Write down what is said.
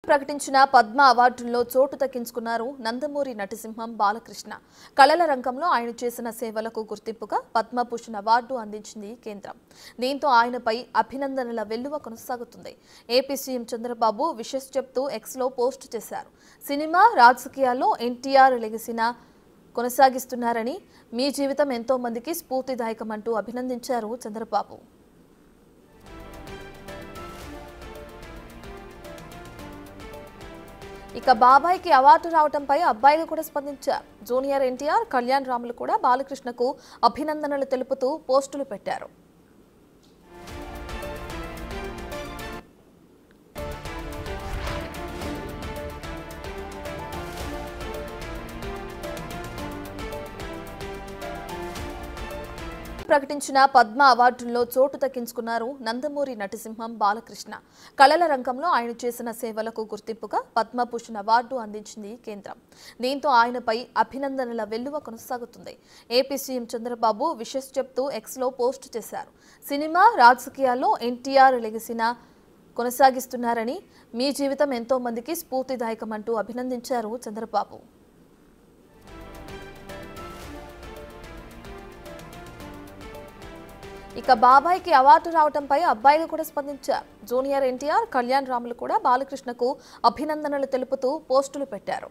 ప్రకటించిన పద్మ అవార్డుల్లో చోటు దక్కించుకున్నారు నందమూరి నటసింహం బాలకృష్ణ. కళల రంగంలో ఆయన చేసిన సేవలకు గుర్తింపుగా పద్మభూషణ్ అవార్డు అందించింది కేంద్రం. దీంతో ఆయనపై అభినందనల వెల్లువ కొనసాగుతుంది. ఏపీ సీఎం చంద్రబాబు విషెస్ చెప్తూ ఎక్స్లో పోస్ట్ చేశారు. సినిమా రాజకీయాల్లో ఎన్టీఆర్ లెగసీని కొనసాగిస్తున్నారని, మీ జీవితం ఎంతో మందికి స్ఫూర్తిదాయకమంటూ అభినందించారు చంద్రబాబు. ఇక బాబాయ్కి అవార్డు రావడంపై అబ్బాయిలు కూడా స్పందించారు. జూనియర్ ఎన్టీఆర్, కళ్యాణ్ రాములు కూడా బాలకృష్ణకు అభినందనలు తెలుపుతూ పోస్టులు పెట్టారు. ప్రకటించిన పద్మ అవార్డుల్లో చోటు దక్కించుకున్నారు నందమూరి నటసింహం బాలకృష్ణ. కళల రంగంలో ఆయన చేసిన సేవలకు గుర్తింపుగా పద్మభూషణ్ అవార్డు అందించింది కేంద్రం. దీంతో ఆయనపై అభినందనల వెల్లువ కొనసాగుతుంది. ఏపీ సీఎం చంద్రబాబు విషెస్ చెప్తూ ఎక్స్లో పోస్ట్ చేశారు. సినిమా రాజకీయాల్లో ఎన్టీఆర్ లెగసీని కొనసాగిస్తున్నారని, మీ జీవితం ఎంతో మందికి స్ఫూర్తిదాయకమంటూ అభినందించారు చంద్రబాబు. ఇక బాబాయ్కి అవార్డు రావడంపై అబ్బాయిలు కూడా స్పందించారు. జూనియర్ ఎన్టీఆర్, కళ్యాణ్ రాములు కూడా బాలకృష్ణకు అభినందనలు తెలుపుతూ పోస్టులు పెట్టారు.